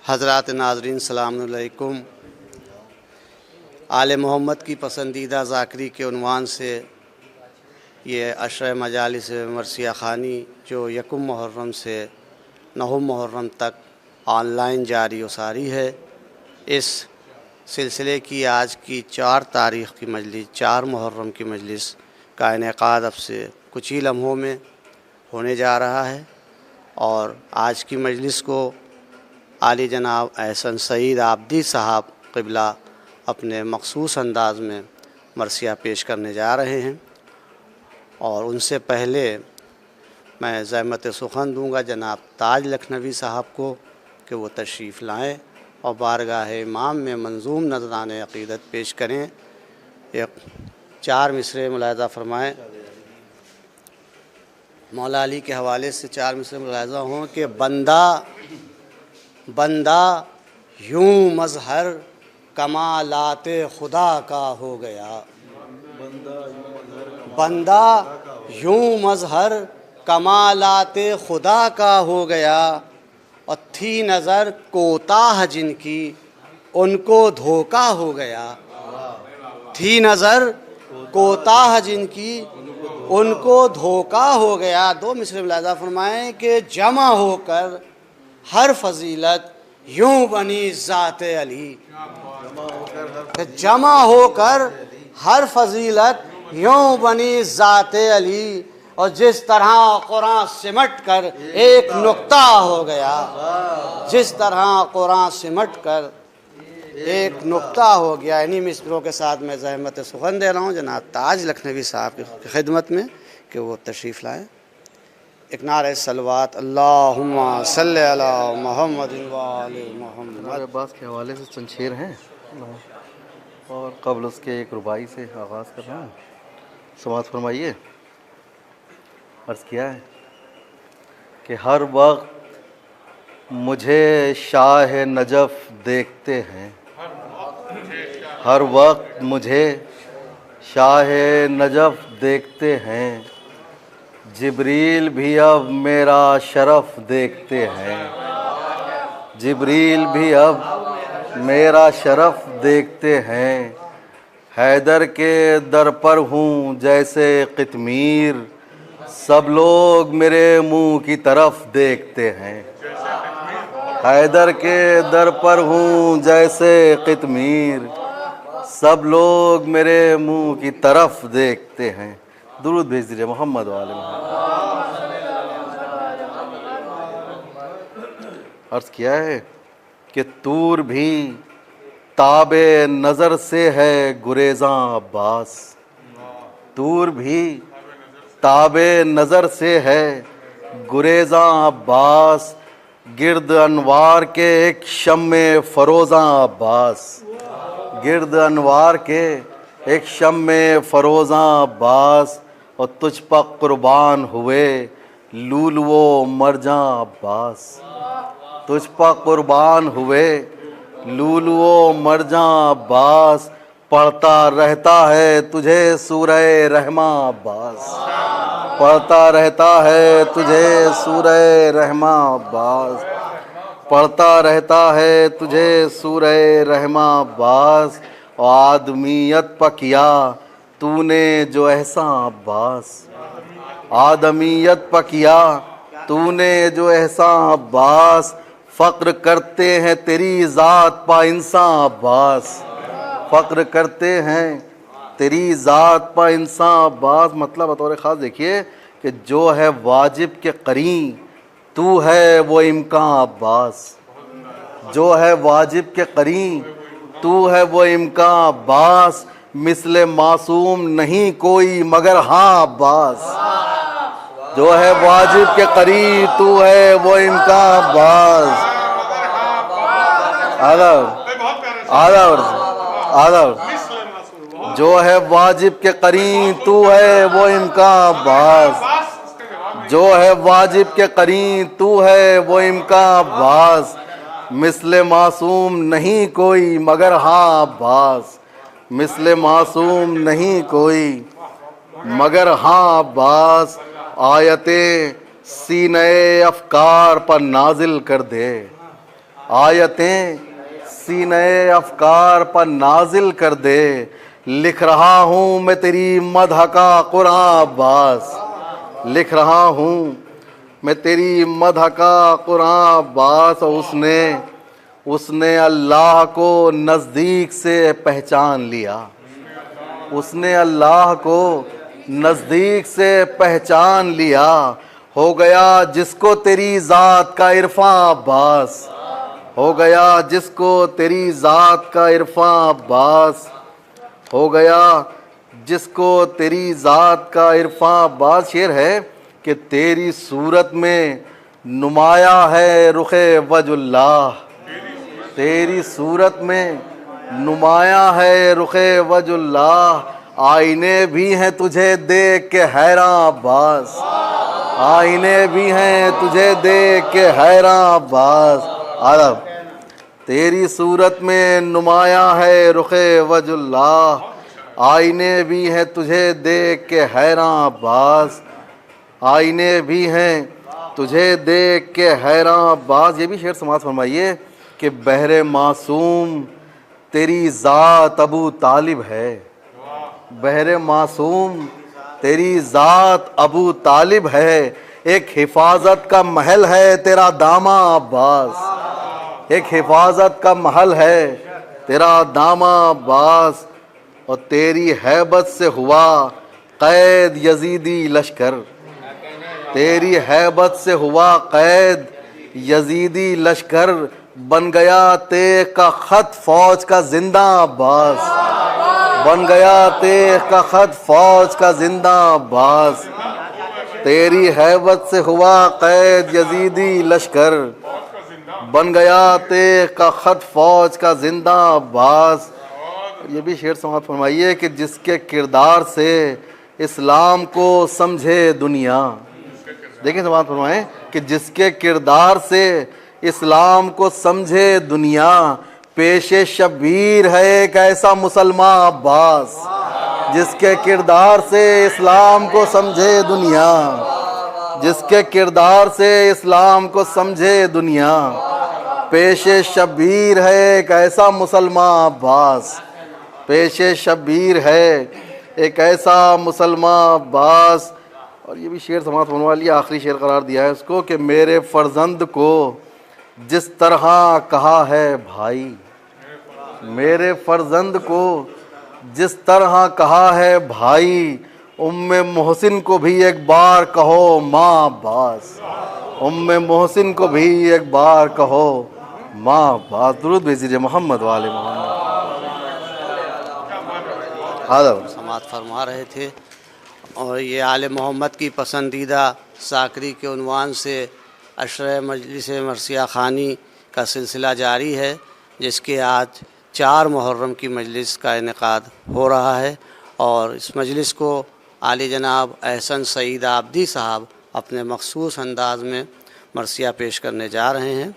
حضرات ناظرین السلام علیکم۔ آل محمد کی پسندیدہ ذاکری کے عنوان سے یہ عشرہ مجالس مرثیہ خوانی جو یکم محرم سے نہم محرم تک آن لائن جاری و ساری ہے، اس سلسلے کی آج کی 4 تاریخ کی مجلس 4 محرم کی مجلس کا انعقاد اب سے کچھ ہی لمحوں میں ہونے جا رہا ہے، اور آج کی مجلس کو عالی جناب احسن سعید عابدی صاحب قبلہ اپنے مخصوص انداز میں مرثیہ پیش کرنے جا رہے ہیں، اور ان سے پہلے میں زحمت سخن دوں گا جناب تاج لکھنوی صاحب کو کہ وہ تشریف لائیں اور بارگاہ امام میں منظوم نذران عقیدت پیش کریں۔ 4 مصرعے ملاحظہ فرمائیں۔ مولا علی کے حوالے سے 4 مصرعے ملاحظہ ہوں کہ بندہ یوں مظہر کمالات خدا کا ہو گیا، بندہ یوں مظہر کمالات خدا کا ہو گیا، اور تھی نظر کوتاہ جن کی ان کو دھوکا ہو گیا، تھی نظر کوتاہ جن کی ان کو دھوکا ہو گیا۔ 2 مصرعے ملاحظہ فرمائیں کہ جمع ہو کر ہر فضیلت یوں بنی ذات علی، جمع ہو کر ہر فضیلت یوں بنی ذات علی، اور جس طرح قرآن سمٹ کر ایک نقطہ ہو گیا، جس طرح قرآن سمٹ کر ایک نقطہ ہو گیا۔ انہی مصرعوں کے ساتھ میں زحمت سخن دے رہا ہوں جناب تاج لکھنوی صاحب کی خدمت میں کہ وہ تشریف لائیں۔ ایک نعرہ صلوات، اللہم صلی علی محمد و آل محمد۔ ہمارے عباس کے حوالے سے چند شعر ہیں، اور قبل اس کے ایک رباعی سے آغاز کر رہا ہوں، سماعت فرمائیے۔ عرض کیا ہے کہ ہر وقت مجھے شاہ نجف دیکھتے ہیں، ہر وقت مجھے شاہ نجف دیکھتے ہیں، جبریل بھی اب میرا شرف دیکھتے ہیں، جبریل بھی اب میرا شرف دیکھتے ہیں، حیدر کے در پر ہوں جیسے قطمیر، سب لوگ میرے منہ کی طرف دیکھتے ہیں، حیدر کے در پر ہوں جیسے قطمیر، سب لوگ میرے منہ کی طرف دیکھتے ہیں۔ درود بھیج دیجیے محمد و آل محمد۔ عرض کیا ہے کہ طور بھی تاب نظر سے ہے گریزاں عباس، طور بھی تاب نظر سے ہے گریزاں عباس، گرد انوار کے ایک شمع فروزاں عباس، گرد انوار کے ایک شمع فروزاں عباس، اور تجھ پر قربان ہوئے لولو و مرجاں عباس، تجھ پر قربان ہوئے لولو و مرجاں عباس، پڑھتا رہتا ہے تجھے سورہ رحماں عباس، پڑھتا رہتا ہے تجھے سورہ رحماں عباس، پڑھتا رہتا ہے تجھے سورہ رحماں عباس، اور آدمیت پر کیا تو نے جو احسان عباس، آدمیت پر کیا تو نے جو احسان عباس، فخر کرتے ہیں تیری ذات پا انسان عباس، فخر کرتے ہیں تیری ذات پا انسان عباس۔ مطلب بطور خاص دیکھیے کہ جو ہے واجب کے قرین تو ہے وہ امکان عباس، جو ہے واجب کے قرین تو ہے وہ امکان عباس، مثل معصوم نہیں کوئی مگر ہاں عباس، جو ہے واجب کے قریب تو ہے وہ امکان عباس۔ جو ہے واجب کے قریب تو ہے وہ امکان عباس، جو ہے واجب کے قریب تو ہے وہ امکان عباس، مثل معصوم نہیں کوئی مگر ہاں عباس، مثل معصوم نہیں کوئی مگر ہاں عباس، آیتیں سینہ افکار پر نازل کر دے، آیتیں سینے افکار پر نازل کر دے. لکھ رہا ہوں میں تیری مدح کا قرآن عباس، لکھ رہا ہوں میں تیری مدح کا قرآن عباس. اور اس نے اللہ کو نزدیک سے پہچان لیا، اس نے اللہ کو نزدیک سے پہچان لیا. ہو گیا جس کو تیری ذات کا عرفان عباس، ہو گیا جس کو تیری ذات کا عرفان عباس، ہو گیا جس کو تیری ذات کا عرفان عباس. شعر ہے کہ تیری صورت میں نمایاں ہے رخ وجہ اللہ، تیری صورت میں نمایاں ہے رخ وجہ اللہ. آئینے بھی ہیں تجھے دیکھ کے حیراں عباس، آئینے بھی ہیں تجھے دیکھ کے حیراں عباس. عرب تیری صورت میں نمایاں ہے رخ وجہ اللہ، آئینے بھی ہیں تجھے دیکھ کے حیراں عباس، آئینے بھی ہیں تجھے دیکھ کے حیراں عباس. یہ بھی شعر سماعت فرمائیے کہ بہر معصوم تیری ذات ابو طالب ہے، بہر معصوم تیری ذات ابو طالب ہے. ایک حفاظت کا محل ہے تیرا داماں عباس، ایک حفاظت کا محل ہے تیرا داماں عباس. اور تیری ہیبت سے ہوا قید یزیدی لشکر، تیری ہیبت سے ہوا قید یزیدی لشکر. بن گیا تیغ کا خط فوج کا زندہ عباس، بن گیا تیغ کا خط فوج کا زندہ عباس. تیری ہیبت سے ہوا قید یزیدی لشکر، بن گیا تیغ کا خط فوج کا زندہ عباس. یہ بھی شعر سماعت فرمائیے کہ جس کے کردار سے اسلام کو سمجھے دنیا. دیکھیں سماعت فرمائیں کہ جس کے کردار سے اسلام کو سمجھے دنیا. پیش شبیر ہے ایک ایسا مسلمان عباس، جس کے کردار سے اسلام کو سمجھے دنیا، جس کے کردار سے اسلام کو سمجھے دنیا. پیش شبیر ہے ایک ایسا مسلمان عباس، پیش شبیر ہے ایک ایسا مسلمان عباس. اور یہ بھی شعر سماعت فرما لیا، آخری شعر قرار دیا ہے اس کو کہ میرے فرزند کو جس طرح کہا ہے بھائی، میرے فرزند کو جس طرح کہا ہے بھائی. ام محسن کو بھی ایک بار کہو ماں عباس، ام محسن کو بھی ایک بار کہو ماں عباس. درود بھیجیے محمد والے محمد. سماعت فرما رہے تھے. اور یہ آل محمد کی پسندیدہ ساکری کے عنوان سے عشرہ مجلس مرثیہ خوانی کا سلسلہ جاری ہے، جس کے آج 4 محرم کی مجلس کا انعقاد ہو رہا ہے. اور اس مجلس کو عالی جناب احسن سعید عابدی صاحب اپنے مخصوص انداز میں مرثیہ پیش کرنے جا رہے ہیں.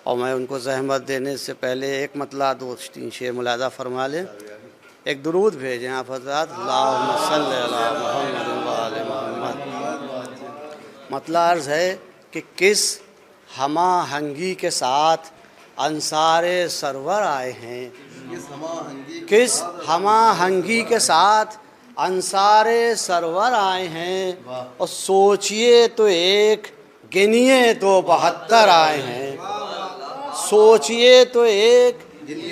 اور میں ان کو زحمت دینے سے پہلے ایک مطلع 2-3 شعر ملاحظہ فرما لیں. ایک درود بھیجیں آپ حضرات، اللہم صلی علی محمد وآل محمد. مطلع عرض ہے کہ کس ہمہ ہنگی کے ساتھ انصار سرور آئے ہیں، کس ہمہ ہنگی کے ساتھ انصار سرور آئے ہیں. اور سوچئے تو ایک گنیے تو 72 آئے ہیں، سوچئے تو ایک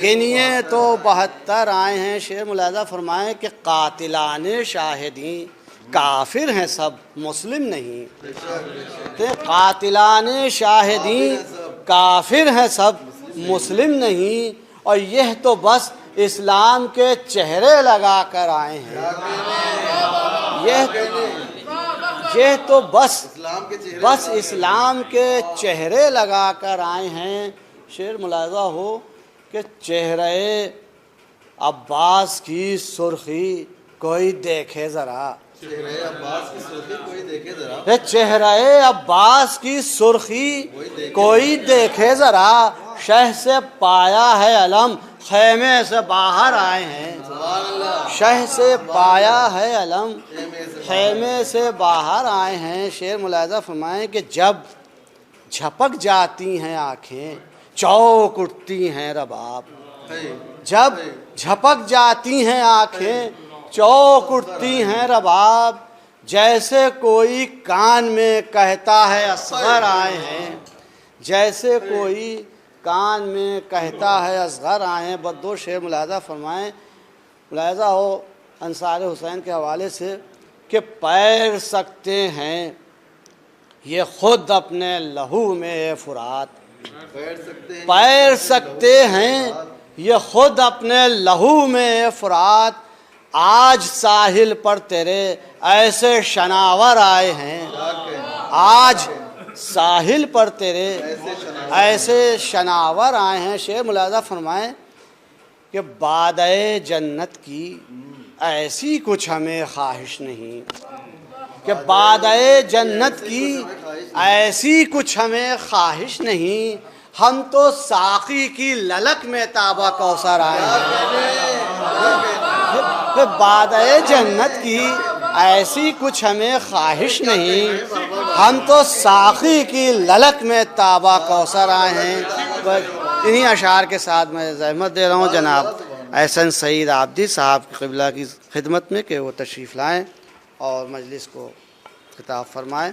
گنیے تو 72 آئے ہیں. شعر ملاحظہ فرمائیں کہ قاتلان شاہدین کافر ہیں سب، مسلم نہیں. قاتلان شاہدین کافر ہیں سب، مسلم نہیں. اور یہ تو بس اسلام کے چہرے لگا کر آئے ہیں، یہ تو بس اسلام کے چہرے لگا کر آئے ہیں. شعر ملاحظہ ہو کہ چہرے عباس کی سرخی کوئی دیکھے ذرا، چہرے عباس کی سرخی کوئی دیکھے ذرا. شہ سے پایا ہے علم خیمے سے باہر آئے ہیں، شہ سے پایا ہے علم خیمے سے باہر آئے ہیں. شعر ملاحظہ فرمائیں کہ جب جھپک جاتی ہیں آنکھیں چوک اٹھتی ہیں رباب، جب جھپک جاتی ہیں آنکھیں چوک اٹھتی ہیں رباب، جیسے کوئی کان میں کہتا ہے اصغر آئے ہیں، جیسے کوئی کان میں کہتا ہے اصغر آئے ہیں۔ بس دو شعر ملاحظہ فرمائیں، ملاحظہ ہو انصار حسین کے حوالے سے کہ پیر سکتے ہیں یہ خود اپنے لہو میں فرات، پیر سکتے ہیں یہ خود اپنے لہو میں فرات، آج ساحل پر تیرے ایسے شناور آئے ہیں، آج ساحل پر تیرے ایسے شناور آئے ہیں۔ شعر ملاحظہ فرمائیں کہ بادئے جنت کی ایسی کچھ ہمیں خواہش نہیں، کہ بادئے جنت کی ایسی کچھ ہمیں خواہش نہیں، ہم تو ساقی کی للک میں تابہ کوثر آئے ہیں۔ کہ بادئے جنت کی ایسی کچھ ہمیں خواہش نہیں، ہم تو ساقی کی للک میں تابہ کوثر آئے ہیں۔ انہی اشعار کے ساتھ میں زحمت دے رہا ہوں جناب احسن سعید عابدی صاحب قبلہ کی خدمت میں کہ وہ تشریف لائیں اور مجلس کو خطاب فرمائیں۔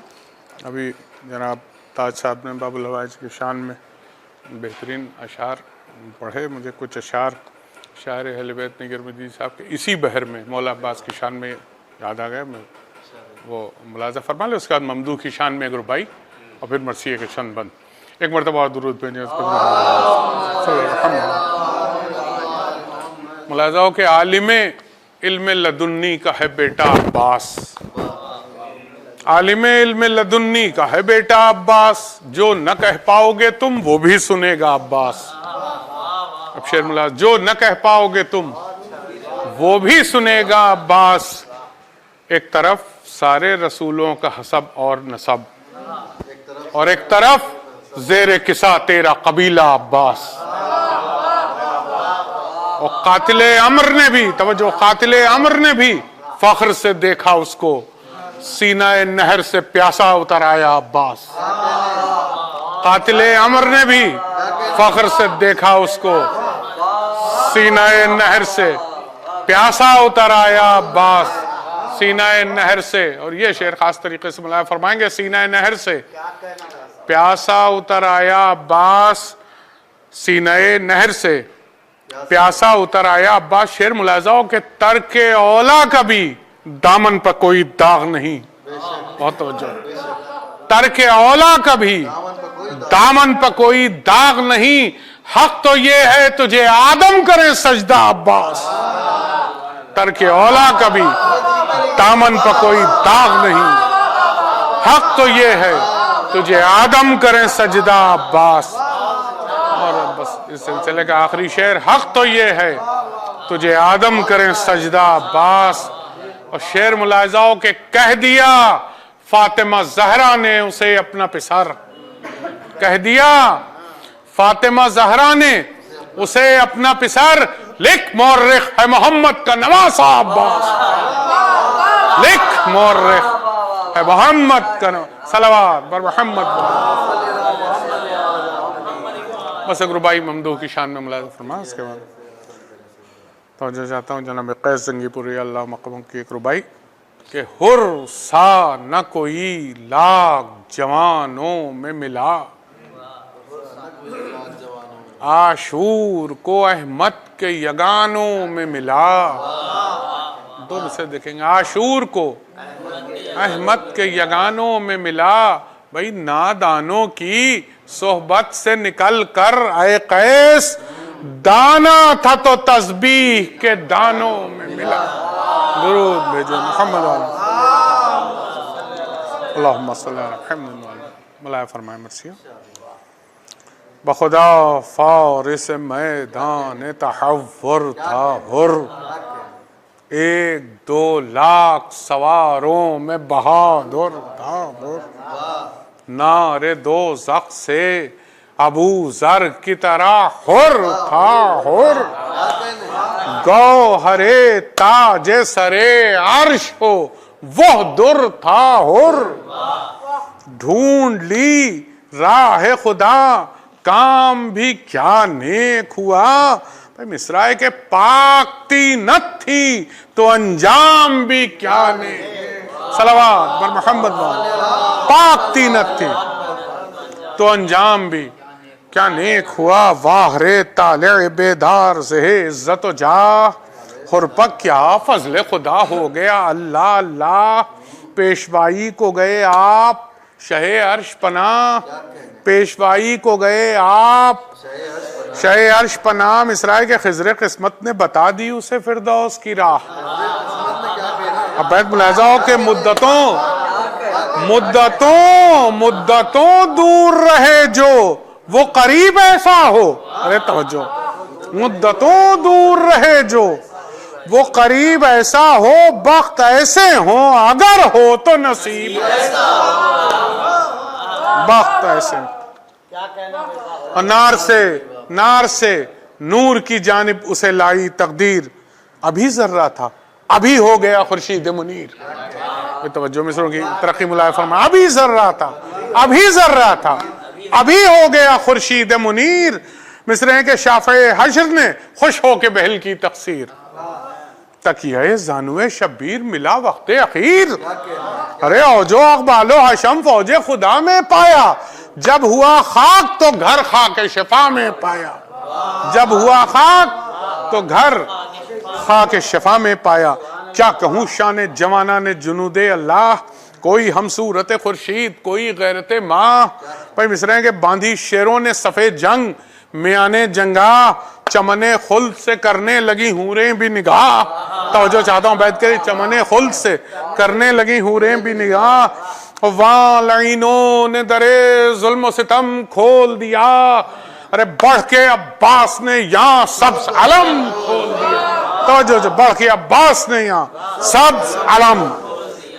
ابھی جناب تاج صاحب نے باب الحوائج کی شان میں بہترین اشعار پڑھے، مجھے کچھ اشعار شاعر اہل بیت نگر مدینی صاحب کے اسی بحر میں مولا عباس کی شان میں یاد آ گیا، میں وہ ملاحظہ فرما لیں۔ اس کے بعد ممدوح کی شان میں ایک ربائی اور پھر مرثیے کے چند بند۔ ایک مرتبہ اور درود پہ ملاحظہ ہو کہ عالم علم لدنی کا ہے بیٹا عباس، عالم علم لدنی کا ہے بیٹا عباس، جو نہ کہہ پاؤ گے تم وہ بھی سنے گا عباس۔ اب شعر ملاحظہ، جو نہ کہہ پاؤ گے تم وہ بھی سنے گا عباس، ایک طرف سارے رسولوں کا حسب اور نسب، اور ایک طرف زیر کسا تیرا قبیلہ عباس۔ اور قاتل عمر نے بھی، توجہ، قاتل عمر نے بھی فخر سے دیکھا اس کو، سینہ نہر سے پیاسا اتر آیا عباس۔ قاتل عمر نے بھی فخر سے دیکھا اس کو، سینہ نہر سے پیاسا اتر آیا عباس، سینہ نہر سے۔ اور یہ شعر خاص طریقے سے ملاحظہ فرمائیں گے، سینہ نہر سے پیاسا اتر آیا عباس، سینہ نہر سے پیاسا اتر آیا عباس۔ شعر ملاحظہ ہو کہ ترک اولا کا بھی دامن پر کوئی داغ نہیں، بہت توجہ، ترک اولا کا بھی دامن پر کوئی داغ نہیں، حق تو یہ ہے تجھے آدم کرے سجدہ عباس، ترک اولا کا بھی دامن پر کوئی داغ نہیں، حق تو یہ ہے تجھے آدم کرے سجدہ عباس۔ اور بس اس سلسلے کا آخری شعر، حق تو یہ ہے تجھے آدم کریں سجدہ عباس۔ اور شعر ملاحظہ ہو کہ کہہ دیا فاطمہ زہرا نے اسے اپنا پسر، کہہ دیا فاطمہ زہرا نے اسے اپنا پسر، لکھ مورخ ہے محمد کا نواسہ عباس، لکھ مورخ ہے محمد کا نواسہ، صلوات بر محمد۔ بس ایک ربائی ممدوح کی شان میں ملاحظہ فرما۔ اس کے بعد توجہ چاہتا ہوں جناب قیس زنگی پوری اللہ مقبول کی ایک ربائی کہ ہر سا نہ کوئی لاکھ جوانوں میں ملا، عاشور کو احمد کے یگانوں میں ملا۔ دونوں سے دیکھیں گے، عاشور کو احمد کے یگانوں میں ملا، بھئی نادانوں کی صحبت سے نکل کر اے قیس، دانا تھا تو تسبیح کے دانوں میں ملا۔ درود بھیجو محمد اللہم صلی اللہ علیہ وسلم۔ ملائے فرمائے مرثیہ، بخدا فارس میدان تحور تھا حر، 1-2 لاکھ سواروں میں بہادر تھا حر، نار دوزخ سے ابو ذر کی طرح حر تھا حر، گوہر تاج سر عرش ہو وہ در تھا حر، ڈھونڈ لی راہ خدا کام بھی کیا نیک ہوا. بھائی مصرائے کے پاک تینت تھی تو انجام بھی کیا نیک. صلوات بر محمد. پاک تینت تھی تو انجام بھی کیا نیک ہوا. واہ رے طالع بیدار سے عزت و جاہ، خرپک کیا فضل خدا ہو گیا. اللہ اللہ پیشوائی کو گئے آپ شہ عرش پناہ. پیشوائی کو گئے آپ شہ عرش پناہ. مصرائے کے خضر قسمت نے بتا دی اسے فردوس کی راہ. اب بیت ملاحظہ ہو کہ مدتوں دور رہے جو وہ قریب ایسا ہو. ارے توجہ. مدتوں دور رہے جو وہ قریب ایسا ہو. بخت ایسے ہوں اگر ہو تو نصیب ایسا. بخت ایسے. اور نار سے نور کی جانب اسے لائی تقدیر. ابھی ذرہ تھا ابھی ہو گیا خورشید منیر. توجہ مصروں کی ترقی ملائے فرمایا. ابھی ذرہ تھا ابھی ہو گیا خورشید منیر. مصریں کے شافع حشر نے خوش ہو کے بہل کی تقصیر. تکیہ زانوے شبیر ملا وقت اخیر. ارے اوجو اقبال و حشم فوج خدا میں پایا. جب ہوا خاک تو گھر خاک شفا میں پایا. جب ہوا خاک تو گھر خاک شفا میں پایا. کیا کہوں شان جوانہ نے جنود اللہ. کوئی ہم صورت خورشید کوئی غیرت ماہ. بھائی مصریں کے باندھی شیروں نے صفے جنگ میانے جنگا. چمن خلد سے کرنے لگی حوریں بھی نگاہ. توجہ چاہتا ہوں بیٹھ کے. چمن خلد سے کرنے لگی حوریں بھی نگاہ. وہاں لعینوں نے در ظلم و ستم کھول دیا. ارے بڑھ کے عباس نے یہاں سبز علم کھول دیا. توجہ بڑھ کے عباس نے یہاں سبز علم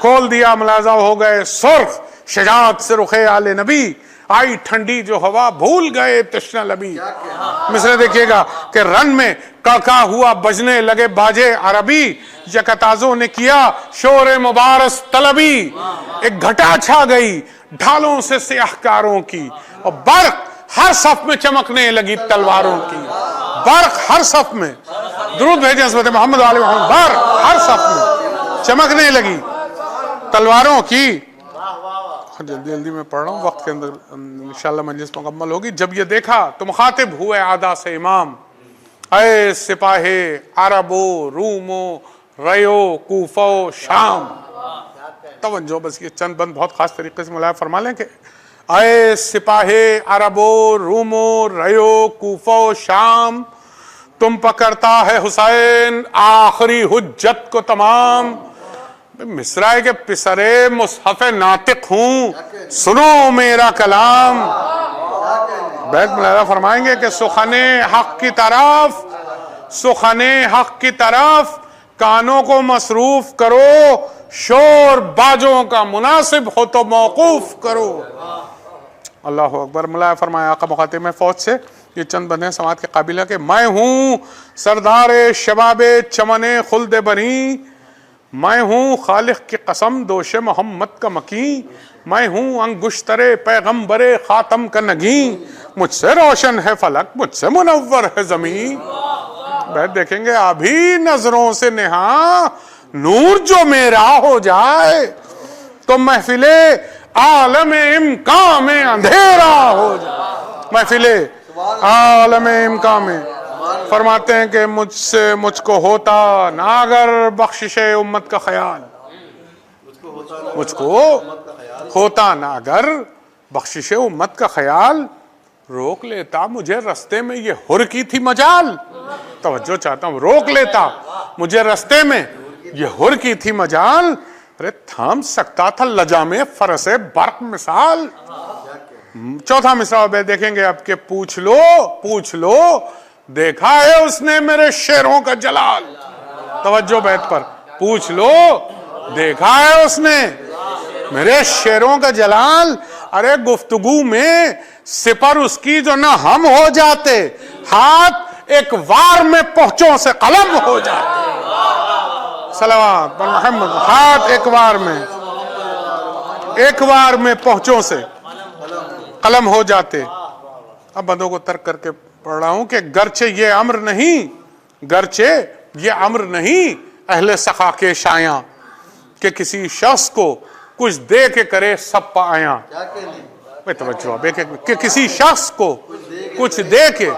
کھول دیا. ملاحظہ ہو گئے سرخ شجاعت سے رخ آل نبی. آئی ٹھنڈی جو ہوا بھول گئے تشنہ لبی. مصرے دیکھیے گا کہ رن میں کڑکا ہوا بجنے لگے باجے عربی. یکتازوں نے کیا شور مبارس طلبی. ایک گھٹا چھا گئی ڈھالوں سے سیاہکاروں کی. اور برق ہر صف میں چمکنے لگی تلواروں کی. برق ہر صف میں. درود بھیجیں حضرت محمد علیہ محمد. برق ہر صف میں چمکنے لگی تلواروں کی. جلدی میں پڑھ رہا ہوں وقت کے اندر انشاءاللہ مجلس مکمل ہوگی. جب یہ دیکھا تو مخاطب ہوئے عادا سے امام. اے سپاہے عرب و روم و ریو کوفہ و شام. توجہ بس یہ چند بند بہت خاص طریقے سے ملاحظہ فرما لیں کہ اے سپاہے عرب و روم و ریو کوفہ و شام. تم پکڑتا ہے حسین آخری حجت کو تمام. مصرائے کے پسرے مصحف ناطق ہوں سنو میرا کلام. بیت ملاحظہ فرمائیں گے کہ سخن حق کی طرف کانوں کو مصروف کرو. شور باجوں کا مناسب ہو تو موقوف کرو. اللہ اکبر. ملاحظہ فرمایا آقا مخاطب میں فوج سے یہ چند بندیں سماعت کے قابل ہے کہ میں ہوں سردار شباب چمن خلد بنی. میں ہوں خالق کی قسم دوش محمد کا مکی. میں ہوں انگشتر پیغمبر خاتم کا نگیں. مجھ سے روشن ہے فلک مجھ سے منور ہے زمین. بیت دیکھیں گے ابھی نظروں سے نہا نور جو میرا ہو جائے تو محفل عالم امکان میں اندھیرا ہو جائے. محفل عالم امکان میں فرماتے ہیں کہ مجھ کو ہوتا نہ اگر بخشش امت کا خیال. مجھ کو ہوتا نہ اگر بخشش امت کا خیال. روک لیتا مجھے رستے میں یہ ہر کی تھی مجال. توجہ چاہتا ہوں. روک لیتا مجھے رستے میں یہ ہر کی تھی مجال. ارے تھام سکتا تھا لجام فرس برق مثال. چوتھا مصرع دیکھیں گے اب کہ پوچھ لو دیکھا ہے اس نے میرے شیروں کا جلال. توجہ بیت پر. پوچھ لو دیکھا ہے اس نے میرے شیروں کا جلال. ارے گفتگو میں سپر اس کی جو نہ ہم ہو جاتے ہاتھ ایک وار میں پہنچوں سے قلم ہو جاتے. صلوات محمد. ہاتھ ایک وار میں پہنچوں سے قلم ہو جاتے. اب بندوں کو ترک کر کے پڑھ رہا ہوں کہ گرچہ یہ امر نہیں اہل سخا کے شایاں کہ کسی شخص کو کچھ دے کے کرے سب پایاں. توجہ اب کہ کسی شخص کو کچھ دے کے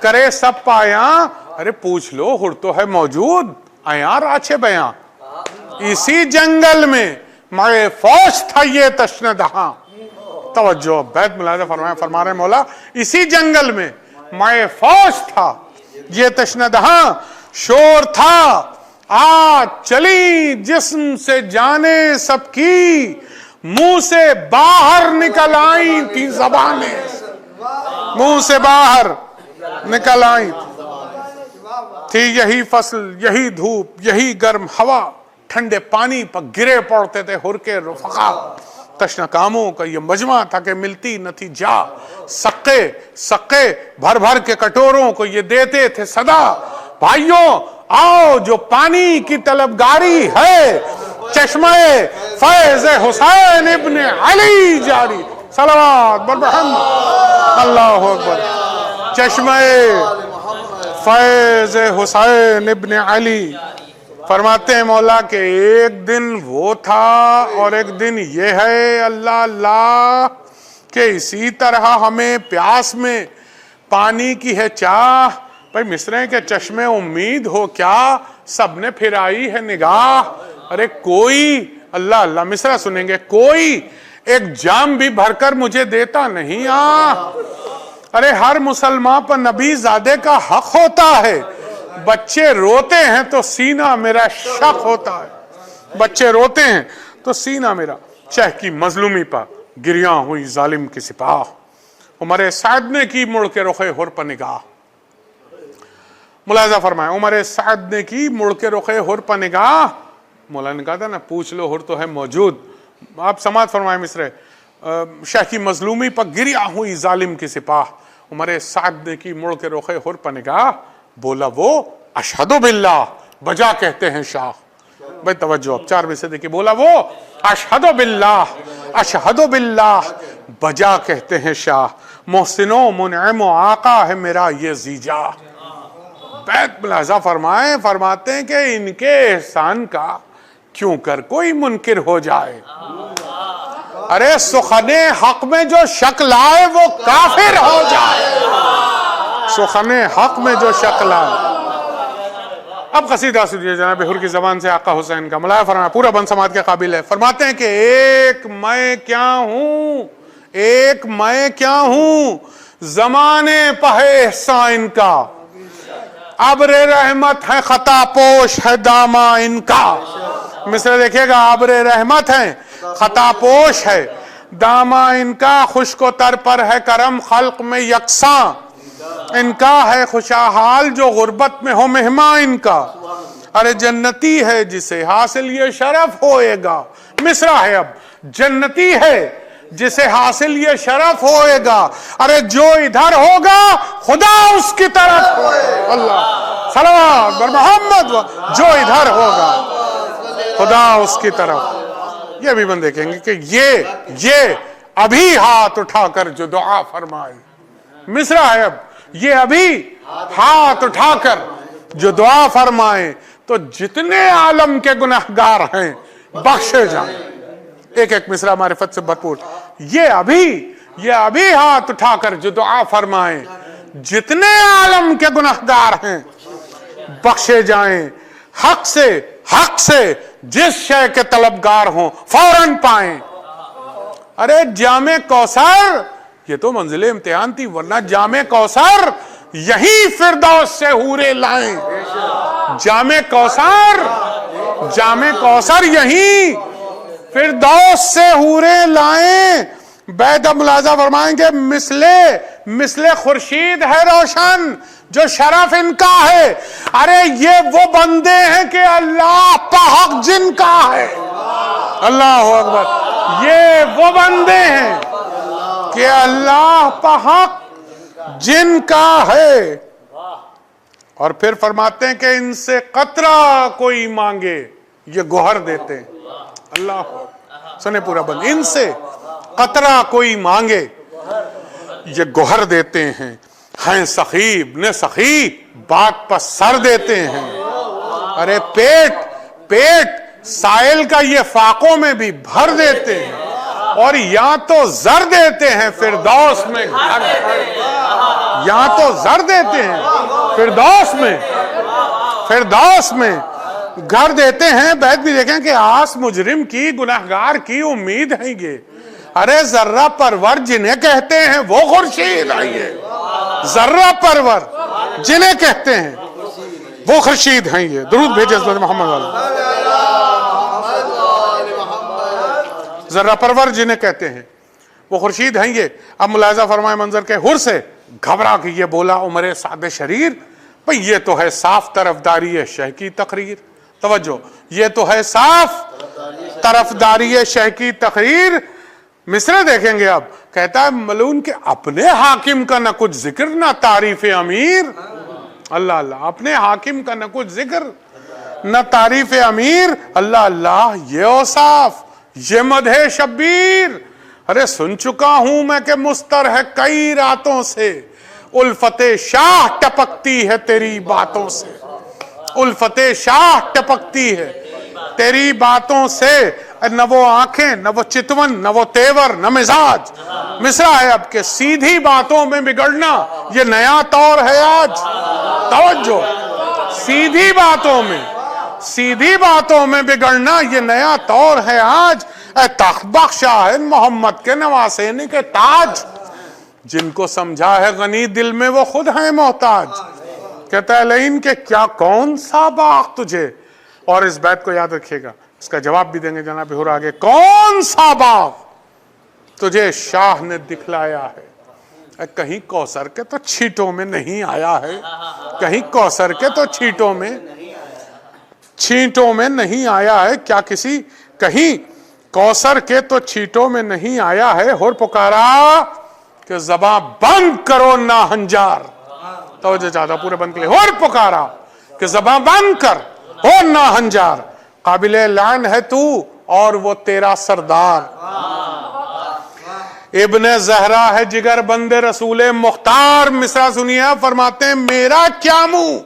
کرے سب پایاں. ارے پوچھ لو ہر تو ہے موجود آیاں راچے بیاں. اسی جنگل میں مائے فوج تھا یہ تشنہ دہاں. توجہ بیت ملاحظہ فرما رہے مولا اسی جنگل میں مائے فوج تھا یہ تشنہ دہاں. شور تھا آج چلی جسم سے جانے سب کی منہ سے باہر نکل آئیں تھی زبانیں. منہ سے باہر نکل آئیں تھی یہی فصل یہی دھوپ یہی گرم ہوا. ٹھنڈے پانی پر گرے پڑتے تھے ہر کے رفقا. تشنہ کاموں کا یہ مجمع تھا کہ ملتی نہ تھی جا. سقے بھر بھر کے کٹوروں کو یہ دیتے تھے صدا. بھائیوں آؤ جو پانی کی طلبگاری ہے چشمہ فیض حسین ابن علی جاری. صلوات بر محمد اللہ اکبر. چشمہ فیض حسین ابن علی. فرماتے ہیں مولا کہ ایک دن وہ تھا اور ایک دن یہ ہے اللہ اللہ کہ اسی طرح ہمیں پیاس میں پانی کی ہے چاہ. بھائی مصرے کے چشمے امید ہو کیا سب نے پھرائی ہے نگاہ. ارے کوئی اللہ اللہ مصرع سنیں گے کوئی ایک جام بھی بھر کر مجھے دیتا نہیں. ارے ہر مسلمان پر نبی زادے کا حق ہوتا ہے. بچے روتے ہیں تو سینہ میرا شق ہوتا ہے. بچے روتے ہیں تو سینہ میرا. چہ کی مظلومی پر گریاں ہوئی ظالم کی سپاہ. عمر سعد نے کی مڑ کے رخ ہر پر نگاہ. ملاحظہ فرمائے عمر سعد نے کی مڑ کے رخ ہر پر نگاہ. مولا نے کہا تھا نا پوچھ لو ہر تو ہے موجود. آپ سماعت فرمائے مصرے شاہ کی مظلومی پر گریا ہوئی ظالم کی سپاہ. عمر سعد نے کی مڑ کے رخ ہر پر نگاہ. بولا وہ اشہد باللہ بجا کہتے ہیں شاہ. بھائی توجہ اب 4 بجے سے دیکھیں. بولا وہ اشہد باللہ بجا کہتے ہیں شاہ. محسن و منعم و آقا ہے میرا یہ زیجا. بیت ملاحظہ فرماتے ہیں کہ ان کے احسان کا کیوں کر کوئی منکر ہو جائے. ارے سخن حق میں جو شک لائے وہ کافر ہو جائے. سخن حق میں جو شک لائے. اب قصیدہ سنیے جناب حر کی زبان سے آقا حسین کا. ملاحظہ فرمایا پورا بند سماعت کے قابل ہے. فرماتے ہیں کہ ایک میں کیا ہوں زمانے پہ احسان ان کا. ابر رحمت ہے خطا پوش ہے داما ان کا. مصرع دیکھیے گا ابر رحمت ہے خطا پوش ہے داما ان کا. خشک و تر پر ہے کرم خلق میں یکساں ان کا. ہے خوشحال جو غربت میں ہو مہمان ان کا. ارے جنتی ہے جسے حاصل یہ شرف ہوئے گا. مصرع ہے اب جنتی ہے جسے حاصل یہ شرف ہوئے گا. ارے جو ادھر ہوگا خدا اس کی طرف. اللہ صلوات بر محمد. جو ادھر ہوگا خدا اس کی طرف. یہ بھی بند دیکھیں گے کہ یہ ابھی ہاتھ اٹھا کر جو دعا فرمائے. مصرع ہے اب یہ ابھی ہاتھ اٹھا کر جو دعا فرمائے تو جتنے عالم کے گناہگار ہیں بخشے جائیں. ایک ایک مصرع معرفت سے بھرپور. یہ ابھی ہاتھ اٹھا کر جو دعا فرمائیں جتنے عالم کے گناہگار ہیں بخشے جائیں. حق سے جس شے کے طلبگار ہوں فوراً پائیں. ارے جام کوثر یہ تو منزل امتحان تھی ورنہ جام کوثر یہی فردوس سے حورے لائیں. جام کوثر یہی فردوس سے حورے لائیں. بیت ملاحظہ فرمائیں گے مثل خورشید ہے روشن جو شرف ان کا ہے. ارے یہ وہ بندے ہیں کہ اللہ پا حق جن کا ہے. اللہ اکبر. یہ وہ بندے ہیں کہ اللہ پا حق جن کا ہے. اور پھر فرماتے ہیں کہ ان سے قطرہ کوئی مانگے یہ گوہر دیتے ہیں. اللہ سنے پورا بند. ان سے قطرہ کوئی مانگے یہ گوہر دیتے ہیں سخی ابن سخی بات پر سر دیتے ہیں. ارے پیٹ سائل کا یہ فاقوں میں بھی بھر دیتے ہیں اور یا تو زر دیتے ہیں فردوس میں گھر, یا تو زر دیتے ہیں فردوس میں گھر دیتے ہیں. بیت بھی دیکھیں کہ آس مجرم کی گناہگار کی امید ہے یہ. ارے ذرہ پرور جنہیں کہتے ہیں وہ خورشید آئیے, ذرہ پرور جنہیں کہتے ہیں وہ خورشید ہیں یہ. درود بھیجے حضرت محمد علیہ. ذرہ پرور جنہیں کہتے ہیں وہ خورشید ہیں یہ. اب ملاحظہ فرمائے منظر کے حر سے گھبرا کے یہ بولا عمر سعد شریر, بھئی یہ تو ہے صاف طرفداری شہ کی تقریر. توجہ, یہ تو ہے صاف طرفداری شہ کی تقریر. مصرع دیکھیں گے اب, کہتا ہے ملعون کہ اپنے حاکم کا نہ کچھ ذکر نہ تعریف امیر. اللہ اللہ, اپنے حاکم کا نہ کچھ ذکر نہ تعریف امیر. اللہ اللہ, یہ اوصاف, یہ مدح شبیر. ارے سن چکا ہوں میں کہ مستر ہے کئی راتوں سے, الفت شاہ ٹپکتی ہے تیری باتوں سے, الفت شاہ ٹپکتی ہے تیری باتوں سے. نہ وہ آنکھیں نہ وہ چتون نہ وہ تیور نہ مزاج. مصرع ہے اب کہ سیدھی باتوں میں بگڑنا یہ نیا طور ہے آج. توجہ, سیدھی باتوں میں بگڑنا یہ نیا طور ہے آج. اے تخت بخشا ہے محمد کے نواسین کے تاج, جن کو سمجھا ہے غنی دل میں وہ خود ہیں محتاج. کہتا ہے لئین کہ کیا کون سا باغ تجھے, اور اس بیت کو یاد رکھیے گا, اس کا جواب بھی دیں گے جناب حر آگے. کون سا باغ تجھے شاہ نے دکھلایا ہے, کہیں کوثر کے تو چھیٹوں میں نہیں آیا ہے, کہیں کوثر کے تو چھیٹوں میں نہیں آیا ہے. کیا کسی کہیں کوثر کے تو چھیٹوں میں نہیں آیا ہے. اور پکارا کہ زباں بند کرو ناہنجار. توجہ چاہتا پورے بند کے لئے. اور پکارا کہ زباں بند کر ہو ناہنجار, قابل لعن ہے تو اور وہ تیرا سردار. ابن زہرا ہے جگر بند رسول مختار. مصرع سنیے, فرماتے ہیں میرا کیا منہ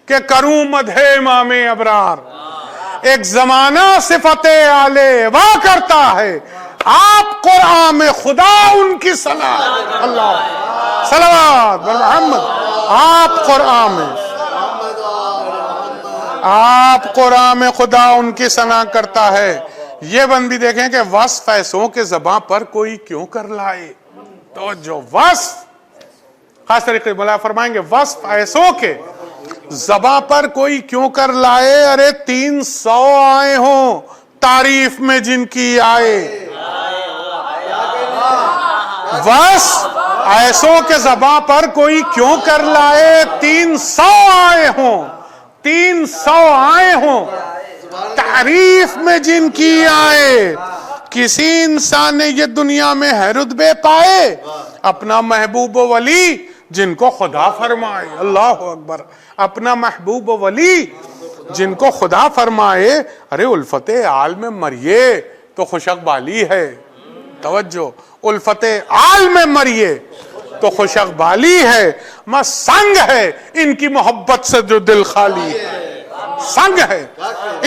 کہ کروں مدح امام ابرار. ایک زمانہ صفت آلے وا کرتا ہے, آپ قرآن میں خدا ان کی صلاح. اللہ صلوات بر محمد. آپ قرآن میں خدا ان کی ثنا کرتا ہے. یہ بند بھی دیکھیں کہ وصف ایسوں کے زباں پر کوئی کیوں کر لائے. تو جو وصف خاص طریقے بلا فرمائیں گے, وصف ایسوں کے زباں پر کوئی کیوں کر لائے. ارے 300 آئے ہوں تعریف میں جن کی آئے. وصف ایسوں کے زباں پر کوئی کیوں کر لائے. 300 آئے ہوں تعریف میں جن کی آئے. کسی انسان نے یہ دنیا میں ہے رتبے پائے, اپنا محبوب و ولی جن کو خدا فرمائے. اللہ اکبر, اپنا محبوب و ولی جن کو خدا فرمائے. ارے الفت آل میں مریے تو خوش اقبالی ہے. توجہ, الفت آل میں مریے تو خوش اقبالی ہے. میں سنگ ہے ان کی محبت سے جو دل خالی ہے, سنگ ہے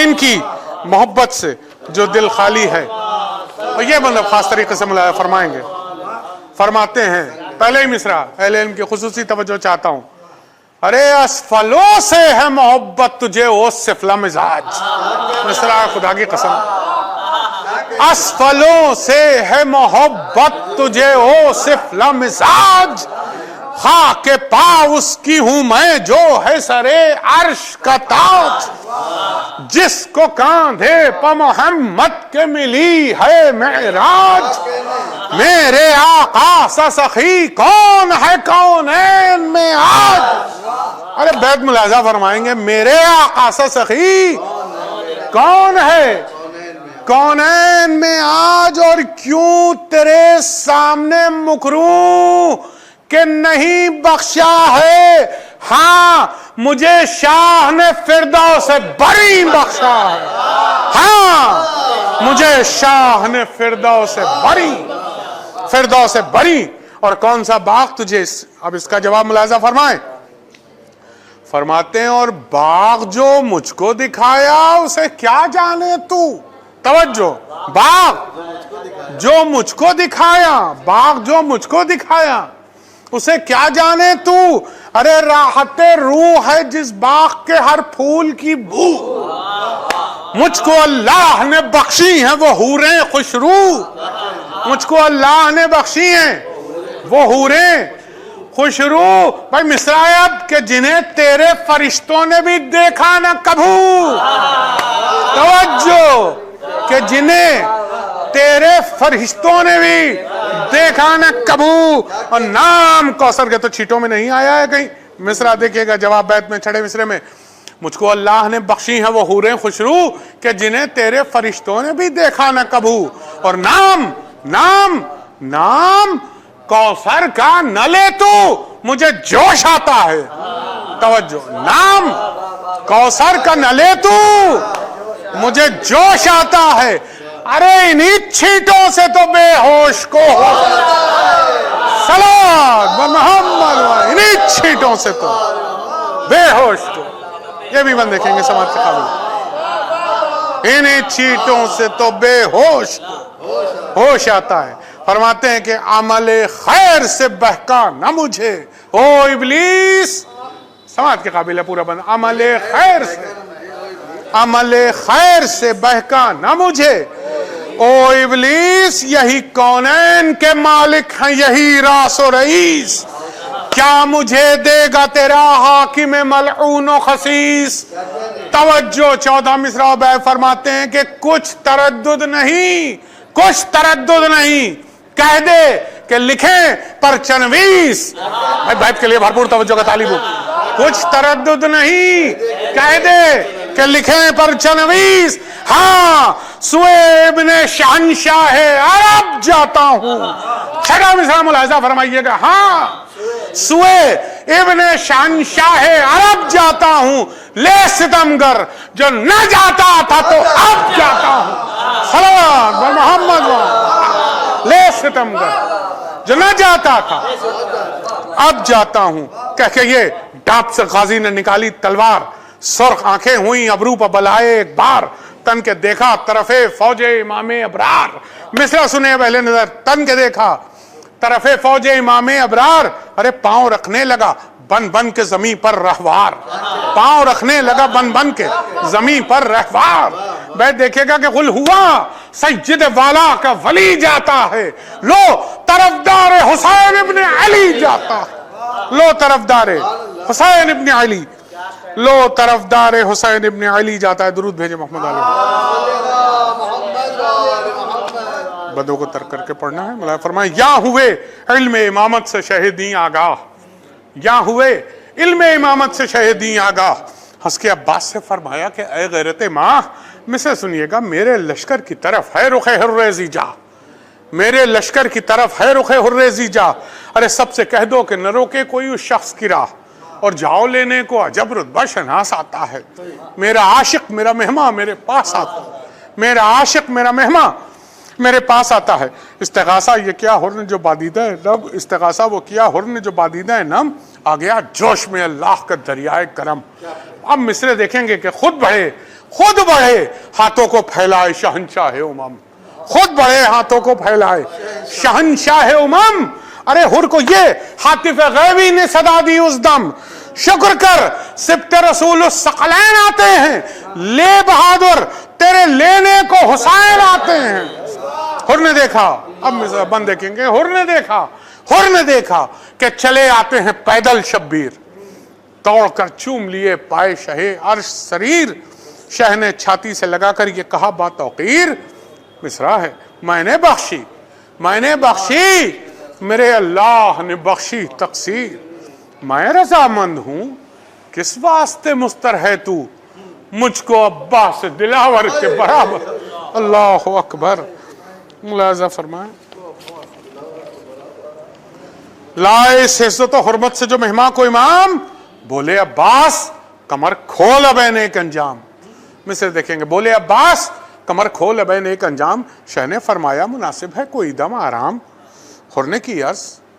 ان کی محبت سے جو دل خالی ہے. اور یہ مطلب خاص طریقے سے ملاحظہ فرمائیں گے. فرماتے ہیں پہلے ہی مصرع اہل علم کی خصوصی توجہ چاہتا ہوں. ارے اسفلوں سے ہے محبت تجھے او سفلا مزاج. مصرع خدا کی قسم, اسفلوں سے ہے محبت تجھے او سفلا مزاج. خاک پا اس کی ہوں میں جو ہے سرے عرش کا تاج. جس کو کاندھے پا محمد کے ملی ہے معراج. میرے آقا سا سخی کون ہے کونین میں آج. ارے بیت ملاحظہ فرمائیں گے, میرے آقا سا سخی کون ہے کونین میں آج. اور کیوں تیرے سامنے مکروں کہ نہیں بخشا ہے. ہاں مجھے شاہ نے فردوس بری بخشا ہے. ہاں مجھے شاہ نے فردوس بری اور کون سا باغ تجھے اب اس کا جواب ملاحظہ فرمائیں. فرماتے ہیں اور باغ جو مجھ کو دکھایا اسے کیا جانے تو. توجہ, باغ جو مجھ کو دکھایا, باغ جو مجھ کو دکھایا اسے کیا جانے تو. ارے راحت روح ہے جس باغ کے ہر پھول کی بو. مجھ کو اللہ نے بخشی ہیں وہ حوریں خوشرو. مجھ کو اللہ نے بخشی ہیں وہ حوریں خوشرو. بھائی مصرائب کہ جنہیں تیرے فرشتوں نے بھی دیکھا نہ کبھو. توجہ, کہ جنہیں تیرے فرشتوں نے بھی دیکھا نہ کبھو. اور نام کوثر کے تو چھیٹوں میں نہیں آیا ہے کہیں. مصرع دیکھیے گا جواب بیت میں چھڑے مصرے میں, مجھ کو اللہ نے بخشی ہیں وہ حوریں خوشرو کہ جنہیں تیرے فرشتوں نے بھی دیکھا نہ کبھو. اور نام نام نام کوثر کا نہ لے تو مجھے جوش آتا ہے. توجہ, نام کوثر کا نہ لے تو مجھے جوش آتا ہے. ارے انہی چھینٹوں سے تو بے ہوش کو صلوات محمد, انہی چھینٹوں سے تو بے ہوش کو. یہ بھی بند دیکھیں گے سماعت کے قابل. انہی چھینٹوں سے تو بے ہوش ہوش آتا ہے. فرماتے ہیں کہ عمل خیر سے بہکا نہ مجھے او ابلیس. سماعت کے قابل ہے پورا بند. عمل خیر سے, عمل خیر سے بہکا نہ مجھے او ابلیس. یہی کونین کے مالک ہیں یہی راس و رئیس. کیا مجھے دے گا تیرا حاکم ملعون و خسیس. توجہ, 14 مصرع بے فرماتے ہیں کہ کچھ تردد نہیں, کچھ تردد نہیں. کہہ دے کہ لکھیں پر چنویس. بھائی کے لیے بھرپور توجہ کا طالب ہو. کچھ تردد نہیں, کہہ دے کہ لکھیں پر چنویس. ہاں سوئے ابن شہنشاہ عرب جاتا ہوں. چھٹا مصرع ملاحظہ فرمائیے گا. ہاں سوئے ابن شہنشاہ عرب جاتا ہوں. لے ستمگر جو نہ جاتا تھا تو اب جاتا ہوں. صلوات محمد. لے ستمگر جو نہ جاتا تھا اب جاتا ہوں. کہہ کے یہ ڈانپ سے غازی نے نکالی تلوار. سرخ آنکھیں ہوئیں ابرو پر بلائے ایک بار. تن کے دیکھا طرف فوج امام ابرار. مصرع سنے پہلے نظر. تن کے دیکھا طرف فوج امام ابرار. ارے پاؤں رکھنے لگا بن بن کے زمین پر رہوار. پاؤں رکھنے لگا بن بن کے زمین پر رہوار. بیت دیکھے گا کہ غل ہوا سید والا کا ولی جاتا ہے. لو طرفدار حسین ابن علی جاتا ہے. لو طرفدار حسین ابن علی, لو طرفدار حسین ابن علی جاتا ہے. درود بھیجے محمد علی. بدوں کو ترک کر کے پڑھنا ہے. مولا فرمائے یا ہوئے علم امامت سے شہیدیں آگاہ. یا ہوئے علم امامت سے شہیدیں آگاہ. ہنس کے عباس سے فرمایا کہ اے غیرت ماں میں سے سنیے گا میرے لشکر کی طرف ہے رخ ہرریزی جا. میرے لشکر کی طرف ہے رخ ہرریزی جا. ارے سب سے کہہ دو کہ نہ روکے کوئی اس شخص کی راہ اور جاؤ لینے کو عجب رتبہ شناس آتا ہے. میرا عاشق میرا مہمان میرے پاس آتا ہے. میرا عاشق میرا مہمان میرے پاس آتا ہے. استغاثہ یہ کیا ہرن جو بادیدہ ہے نم. استغاثہ وہ کیا ہرن جو بادیدہ ہے نم. آ گیا جوش میں اللہ کا دریائے کرم. اب مصرے دیکھیں گے کہ خود بڑھے ہاتھوں کو پھیلائے شہنشاہ امم. خود بڑھے ہاتھوں کو پھیلائے شہنشاہ امم. ارے ہر کو یہ حاطف غیبی نے صدا دی اس دم. شکر کر سبت رسول الثقلین آتے ہیں. لے بہادر تیرے لینے کو حسین آتے ہیں. ہر نے دیکھا, اب بند دیکھیں گے. ہر نے دیکھا کہ چلے آتے ہیں پیدل شبیر. توڑ کر چوم لیے پائے شہے عرش سریر. شہ نے چھاتی سے لگا کر یہ کہا با توقیر. مصرع ہے میں نے بخشی میرے اللہ نے بخشی تقصیر. میں رضامند ہوں کس واسطے مستر ہے تو مجھ کو عباس دلاور کے برابر. اللہ اکبر. ملاحظہ فرمائیں لائے اس عزت و حرمت سے جو مہمان کو امام بولے عباس کمر کھول ابین ایک انجام. مصر دیکھیں گے. بولے عباس کمر کھول ابین ایک انجام. شہ نے فرمایا مناسب ہے کوئی دم آرام. حر نے کی عرض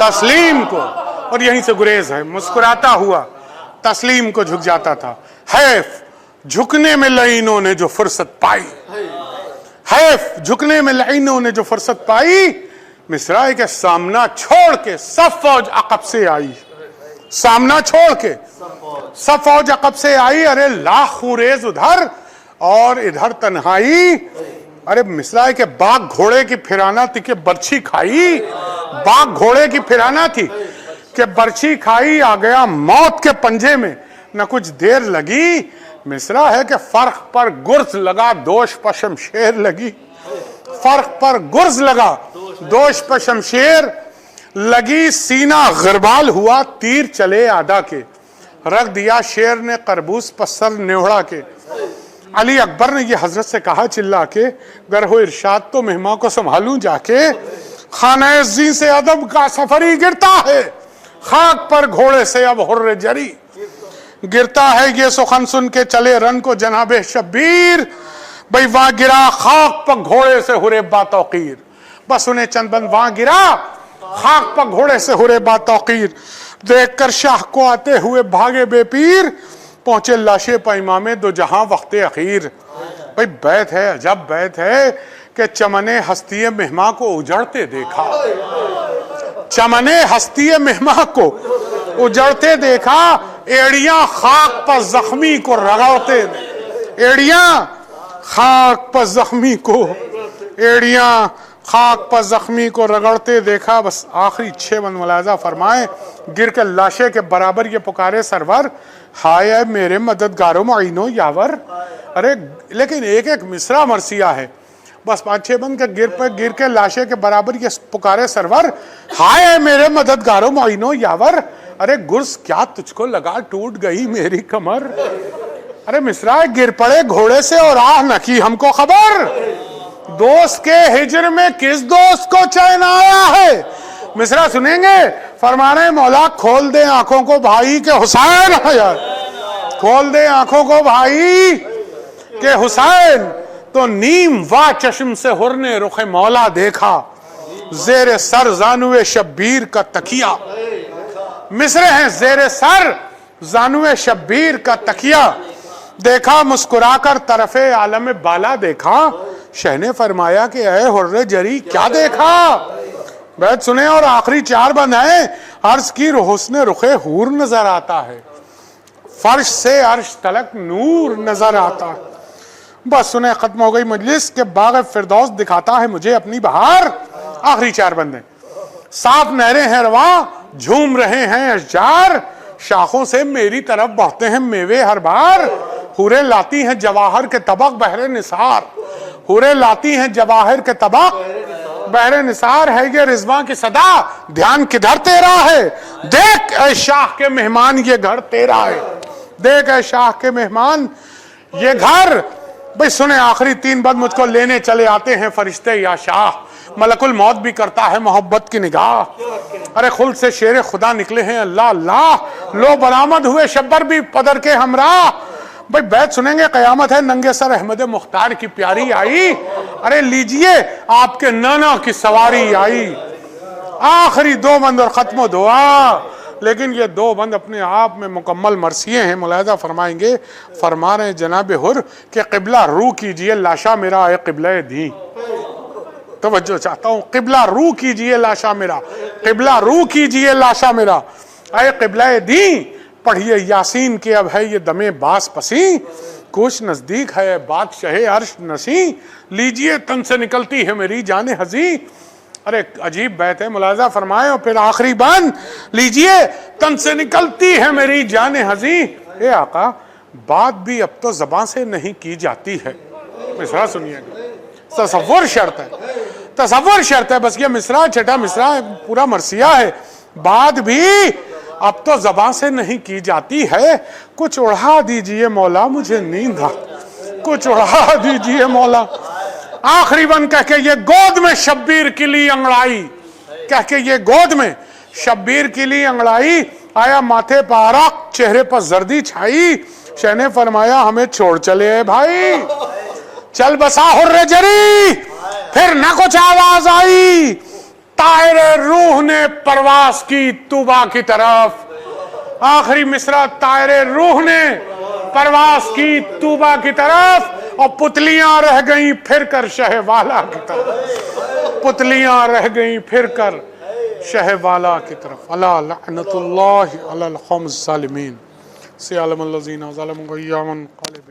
تسلیم کو, اور یہیں سے گریز ہے, مسکراتا ہوا تسلیم کو جھک جاتا تھا. حیف جھکنے میں لعینوں نے جو فرصت پائی, حیف جھکنے میں لعینوں نے جو فرصت پائی. مصرع کے سامنا چھوڑ کے سب فوج عقب سے آئی, سامنا چھوڑ کے سب فوج عقب سے آئی. ارے لاکھ خوریز ادھر اور ادھر تنہائی. ارے مصرع کے باغ گھوڑے کی پھرانا تھی کہ برچھی کھائی, باغ گھوڑے کی پھرانا تھی کہ برچھی کھائی. آ گیا موت کے پنجے میں نہ کچھ دیر لگی. مصرع ہے کہ فرق پر گرز لگا دوش پر شمشیر لگی, فرق پر گرز لگا دوش پر شمشیر لگی. سینہ غربال ہوا تیر چلے آدھا کے, رکھ دیا شیر نے قربوس پر سر نیوڑا کے. علی اکبر نے یہ حضرت سے کہا چلا کے, گر ہو ارشاد تو مہمان کو سنبھالوں جا کے. خانہ عزی سے ادب کا سفری گرتا ہے, خاک پر گھوڑے سے اب حر جری گرتا ہے. یہ سخن سن کے چلے رن کو جناب شبیر, بھئی وہاں گرا خاک پر گھوڑے سے ہرے با توقیر. بس انہیں چند بند وہاں گرا خاک پر گھوڑے سے ہرے با توقیر. دیکھ کر شاہ کو آتے ہوئے بھاگے بے پیر, پہنچے لاشے پہ امام دو جہاں وقت اخیر. بھئی بیت ہے, عجب بیت ہے کہ چمنے ہستی مہماں کو اجڑتے دیکھا, چمنے ہستی مہماں کو اجڑتے دیکھا. ایڑیاں خاک پر زخمی کو رگڑتے, ایڑیاں خاک پر زخمی کو, ایڑیاں خاک پر زخمی کو رگڑتے دیکھا. بس آخری 6 بند ملاحظہ فرمائیں. گر کے لاشے کے برابر یہ پکارے سرور, ہائے اے میرے مددگاروں معینوں یاور. ارے لیکن ایک ایک مصرع مرثیہ ہے, بس 5-6 بند کے گر کے لاشے کے برابر یہ پکارے سرور, ہائے اے میرے مددگاروں معینوں یاور. ارے گرز کیا تجھ کو لگا ٹوٹ گئی میری کمر. ارے مصرع گر پڑے گھوڑے سے اور آہ نہ کی ہم کو خبر. دوست کے ہجر میں کس دوست کو چین آیا ہے. مصرع سنیں گے, فرما رہے ہیں مولا کھول دے آنکھوں کو بھائی کہ حسین ہے, کھول دے آنکھوں کو بھائی کہ حسین. تو نیم وا چشم سے ہر نے رخ مولا دیکھا, زیر سر زانوے شبیر کا تکیہ. مصرع ہیں زیر سر زانوے شبیر کا تکیہ دیکھا, مسکرا کر طرف عالم بالا دیکھا. شہ نے فرمایا کہ اے حر جری کیا دیکھا. بیت سنیں اور آخری 4 بند ہیں. عرض کی حسن رخ حور نظر آتا ہے, فرش سے عرش تلک نور نظر آتا ہے. بس سنیں ختم ہو گئی مجلس کہ باغ فردوس دکھاتا ہے مجھے اپنی بہار. آخری 4 بند ہیں. صاف نہریں ہیں رواں جھوم رہے ہیں اشجار, شاخوں سے میری طرف بہتے ہیں میوے ہر بار. حوریں لاتی ہیں جواہر کے طبق بحر نثار, حوریں لاتی ہیں جواہر کے طبق بحر نثار. ہے یہ رضواں کی صدا دھیان کدھر تیرا ہے, دیکھ اے شاہ کے مہمان یہ گھر تیرا ہے, دیکھ اے شاہ کے مہمان یہ گھر. بھئی سنیں آخری 3 بند مجھ کو لینے چلے آتے ہیں فرشتے یا شاہ, ملک الموت بھی کرتا ہے محبت کی نگاہ. ارے خلد سے شیر خدا نکلے ہیں اللہ اللہ, لو برآمد ہوئے شبر بھی پدر کے ہمراہ. بھئی بیت سنیں گے قیامت ہے ننگے سر احمد مختار کی پیاری آئی. ارے لیجئے آپ کے نانا کی سواری آئی. آخری 2 بند اور ختم و دعا. لیکن یہ 2 بند اپنے آپ میں مکمل مرثیے ہیں. ملاحظہ فرمائیں گے, فرما رہے ہیں جناب حر کہ قبلہ رو کیجئے لاشا میرا اے قبلہ دین. توجہ چاہتا ہوں, قبلہ رو کیجئے لاشا میرا, قبلہ رو کیجئے لاشا میرا اے قبلہ دین. پڑھیے یاسین کے اب ہے یہ دم باس پسی, کچھ نزدیک ہے بادشاہ عرش نسی. لیجئے تن سے نکلتی ہے میری جان ہزی. ارے عجیب بیت ہے, ملاحظہ فرمائے. اور پھر آخری بند, لیجئے تن سے نکلتی ہے میری جان ہزی. اے آقا بات بھی اب تو زبان سے نہیں کی جاتی ہے. مصرع سنیے گا, تصور شرط ہے, تصور شرط ہے. بس یہ مصرع 6 مصرع پورا مرثیہ ہے. بات بھی اب تو زبان سے نہیں کی جاتی ہے. کچھ اڑا دیجئے مولا مجھے نیند آ, کچھ اڑا دیجئے مولا. آخری بند کہہ کے یہ گود میں شبیر کی لی انگڑائی, کہہ کے یہ گود میں شبیر کی لی انگڑائی. آیا ماتھے پہ عرق چہرے پر زردی چھائی. شہ نے فرمایا ہمیں چھوڑ چلے بھائی, چل بسا حر جری. پھر نہ کچھ آواز آئی, طائر روح نے پرواز کی طوبہ کی طرف. آخری مصرع طائر روح نے پرواز کی طوبہ کی طرف اور پتلیاں رہ گئیں پھر کر شہ والا کی طرف. پتلیاں رہ گئیں پھر کر شہ والا کی طرف. الا لعنت اللہ علی القوم الظالمین. سیعلم الذین ظلموا ایاما قالب